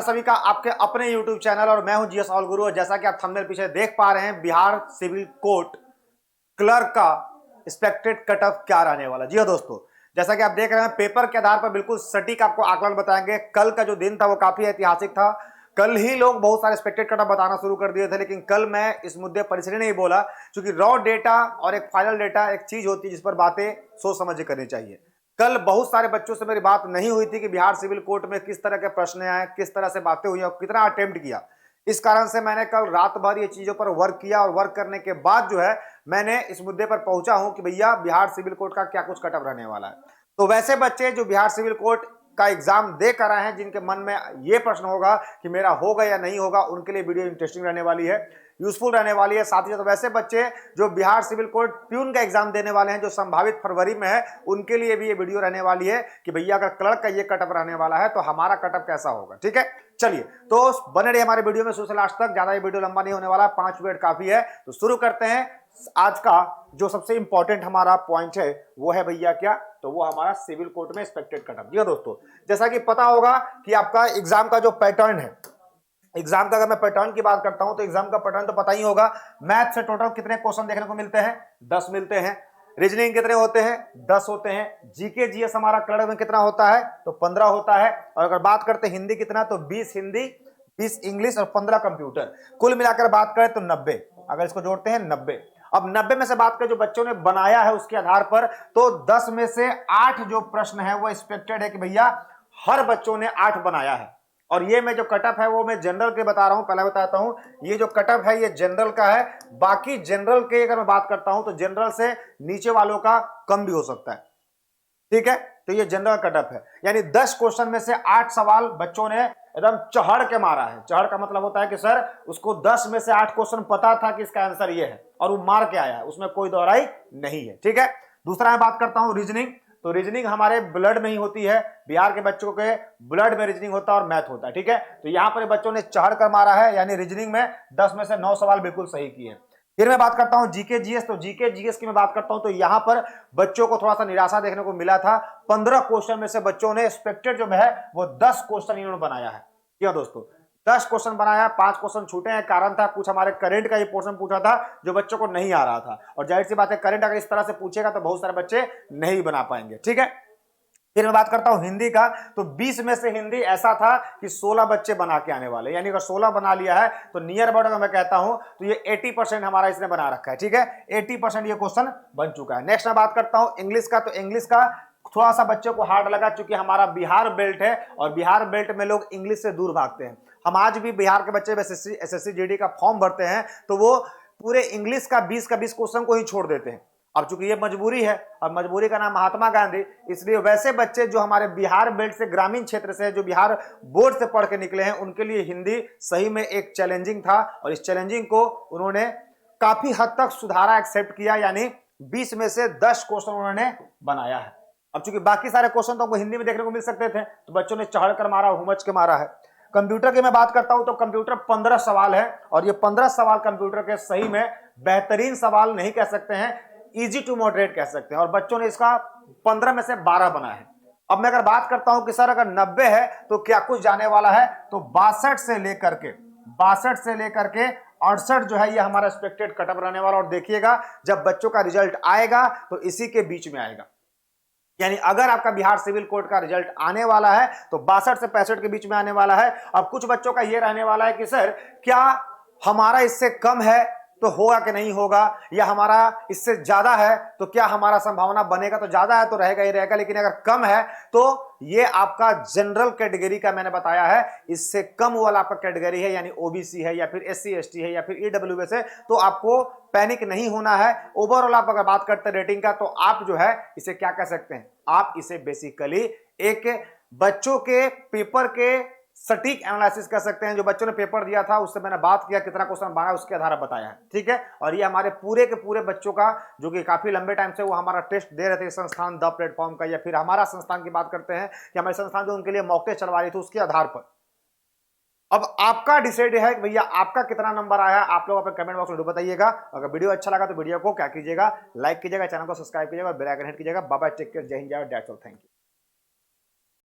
सभी का आपके अपने YouTube चैनल और मैं हूं जीएस ऑल गुरु। और जैसा कि आप थंबनेल पीछे देख पा रहे हैं, बिहार सिविल कोर्ट क्लर्क का एक्सपेक्टेड कट ऑफ क्या रहने वाला। जी हाँ दोस्तों, जैसा कि आप देख रहे हैं पेपर के आधार पर बिल्कुल सटीक आपको आकलन बताएंगे। कल का जो दिन था वो काफी ऐतिहासिक था। कल ही लोग बहुत सारे एक्सपेक्टेड कट ऑफ बताना शुरू कर दिए थे, लेकिन कल मैं इस मुद्दे पर इसलिए नहीं बोला क्योंकि रॉ डेटा और एक फाइनल डेटा एक चीज होती है जिस पर बातें सोच समझ के करनी चाहिए। कल बहुत सारे बच्चों से मेरी बात नहीं हुई थी कि बिहार सिविल कोर्ट में किस तरह के प्रश्न आए, किस तरह से बातें हुई और कितना अटेम्प्ट किया। इस कारण से मैंने कल रात भर ये चीजों पर वर्क किया और वर्क करने के बाद जो है मैंने इस मुद्दे पर पहुंचा हूं कि भैया बिहार सिविल कोर्ट का क्या कुछ कटअप रहने वाला है। तो वैसे बच्चे जो बिहार सिविल कोर्ट का एग्जाम दे कर आए हैं, जिनके मन में ये प्रश्न होगा कि मेरा होगा या नहीं होगा, उनके लिए वीडियो इंटरेस्टिंग रहने वाली है, यूजफुल रहने वाली है। साथ ही साथ वैसे बच्चे जो बिहार सिविल कोर्ट प्यून का एग्जाम देने वाले हैं, जो संभावित फरवरी में है, उनके लिए भी ये वीडियो रहने वाली है कि भैया अगर क्लर्क का ये कटअप रहने वाला है तो हमारा कटअप कैसा होगा। ठीक है, चलिए तो बने रहिए हमारे वीडियो में शुरू से लास्ट तक। ज्यादा ये वीडियो लंबा नहीं होने वाला, 5 मिनट काफी है। तो शुरू करते हैं। आज का जो सबसे इंपॉर्टेंट हमारा पॉइंट है वो है भैया क्या, तो वो हमारा सिविल कोर्ट में एक्सपेक्टेड कटअप। जी हाँ दोस्तों, जैसा कि पता होगा कि आपका एग्जाम का जो पैटर्न है, एग्जाम का अगर मैं पैटर्न की बात करता हूं तो एग्जाम का पैटर्न तो पता ही होगा। मैथ से टोटल कितने क्वेश्चन देखने को मिलते हैं? 10 मिलते हैं। रीजनिंग कितने होते हैं? 10 होते हैं। जीके जीएस हमारा क्लर्क में कितना होता है? तो 15 होता है। और अगर बात करते हैं हिंदी कितना, तो 20 हिंदी, 20 इंग्लिश और 15 कंप्यूटर। कुल मिलाकर बात करें तो 90। अगर इसको जोड़ते हैं 90। अब 90 में से बात करें जो बच्चों ने बनाया है उसके आधार पर, तो 10 में से 8 जो प्रश्न है वो एक्सपेक्टेड है कि भैया हर बच्चों ने 8 बनाया है। और ये मैं जो कटअप है वो मैं जनरल के बता रहा हूं। पहले बताता हूं, ये जो कटअप है ये जनरल का है। बाकी जनरल के अगर मैं बात करता हूं तो जनरल से नीचे वालों का कम भी हो सकता है। ठीक है, तो ये जनरल कटअप है, यानी 10 क्वेश्चन में से 8 सवाल बच्चों ने एकदम चढ़ के मारा है। चढ़ का मतलब होता है कि सर उसको 10 में से 8 क्वेश्चन पता था कि इसका आंसर ये है और वो मार के आया है, उसमें कोई दोहराई नहीं है। ठीक है, दूसरा मैं बात करता हूं रीजनिंग। तो रीजनिंग हमारे ब्लड में ही होती है। बिहार के बच्चों के ब्लड में रीजनिंग होता है और मैथ होता है। ठीक है, तो यहां पर बच्चों ने चढ़ कर मारा है, यानी रीजनिंग में 10 में से 9 सवाल बिल्कुल सही किए। फिर मैं बात करता हूं जीके जीएस। तो जीके जीएस की मैं बात करता हूं तो यहां पर बच्चों को थोड़ा सा निराशा देखने को मिला था। 15 क्वेश्चन में से बच्चों ने एक्सपेक्टेड जो है वो 10 क्वेश्चन इन्होंने बनाया है। क्या दोस्तों, 10 क्वेश्चन बनाया, 5 क्वेश्चन छूटे हैं। कारण था कुछ हमारे करंट का ये पोर्शन पूछा था जो बच्चों को नहीं आ रहा था, और जाहिर सी बात है करंट अगर इस तरह से पूछेगा तो बहुत सारे बच्चे नहीं बना पाएंगे। ठीक है, फिर मैं बात करता हूं हिंदी का। तो 20 में से हिंदी ऐसा था कि 16 बच्चे बना के आने वाले, यानी अगर 16 बना लिया है तो नियर अबाउट अगर मैं कहता हूं तो ये 80% हमारा इसने बना रखा है। ठीक है, 80% ये क्वेश्चन बन चुका है। नेक्स्ट मैं बात करता हूं इंग्लिश का। तो इंग्लिश का थोड़ा सा बच्चों को हार्ड लगा क्योंकि हमारा बिहार बेल्ट है और बिहार बेल्ट में लोग इंग्लिश से दूर भागते हैं। हम आज भी बिहार के बच्चे एसएससी जीडी का फॉर्म भरते हैं तो वो पूरे इंग्लिश का 20 क्वेश्चन को ही छोड़ देते हैं। अब चूंकि ये मजबूरी है और मजबूरी का नाम महात्मा गांधी, इसलिए वैसे बच्चे जो हमारे बिहार बेल्ट से, ग्रामीण क्षेत्र से, जो बिहार बोर्ड से पढ़ के निकले हैं, उनके लिए हिंदी सही में एक चैलेंजिंग था और इस चैलेंजिंग को उन्होंने काफी हद तक सुधारा, एक्सेप्ट किया, यानी 20 में से 10 क्वेश्चन उन्होंने बनाया है। अब चूंकि बाकी सारे क्वेश्चन तो हमको हिंदी में देखने को मिल सकते थे तो बच्चों ने चढ़ कर मारा, हुमच के मारा है। कंप्यूटर की मैं बात करता हूं तो कंप्यूटर 15 सवाल है और ये 15 सवाल कंप्यूटर के सही में बेहतरीन सवाल नहीं कह सकते हैं, इजी टू मॉडरेट कह सकते हैं, और बच्चों ने इसका 15 में से 12 बनाया है। अब मैं अगर बात करता हूं कि सर अगर 90 है तो क्या कुछ जाने वाला है, तो 62 से लेकर के 68 जो है ये हमारा एक्सपेक्टेड कटअप रहने वाला। और देखिएगा जब बच्चों का रिजल्ट आएगा तो इसी के बीच में आएगा, यानी अगर आपका बिहार सिविल कोर्ट का रिजल्ट आने वाला है तो 62 से 65 के बीच में आने वाला है। अब कुछ बच्चों का यह रहने वाला है कि सर क्या हमारा इससे कम है तो होगा कि नहीं होगा, या हमारा इससे ज्यादा है तो क्या हमारा संभावना बनेगा, तो ज्यादा है तो रहेगा ही रहेगा, लेकिन अगर कम है तो ये आपका जनरल कैटेगरी का मैंने बताया है, इससे कम वाला आपका कैटेगरी है, यानी ओबीसी है या फिर एससी एसटी है या फिर ईडब्ल्यूएस है, तो आपको पैनिक नहीं होना है। ओवरऑल आप अगर बात करते हैं रेटिंग का तो आप जो है इसे क्या कह सकते हैं, आप इसे बेसिकली एक बच्चों के पेपर के सटीक एनालिसिस कर सकते हैं। जो बच्चों ने पेपर दिया था उससे मैंने बात किया, कितना क्वेश्चन बना उसके आधार पर बताया है। ठीक है, और ये हमारे पूरे के पूरे बच्चों का जो कि काफी लंबे टाइम से वो हमारा टेस्ट दे रहे थे संस्थान द प्लेटफॉर्म का, या फिर हमारा संस्थान की बात करते हैं कि हमारे संस्थान जो उनके लिए मॉक टेस्ट चलवा रही थी उसके आधार पर। अब आपका डिसाइड है कि भैया आपका कितना नंबर आया, आप लोग अपने कमेंट बॉक्स में बताइएगा। अगर वीडियो अच्छा लगा तो वीडियो को क्या कीजिएगा, लाइक कीजिएगा, चैनल को सब्सक्राइब कीजिएगा, बेल आइकन हिट कीजिएगा। बाय बाय, टेक केयर, जय हिंद, जय Bharat, that's all, thank you.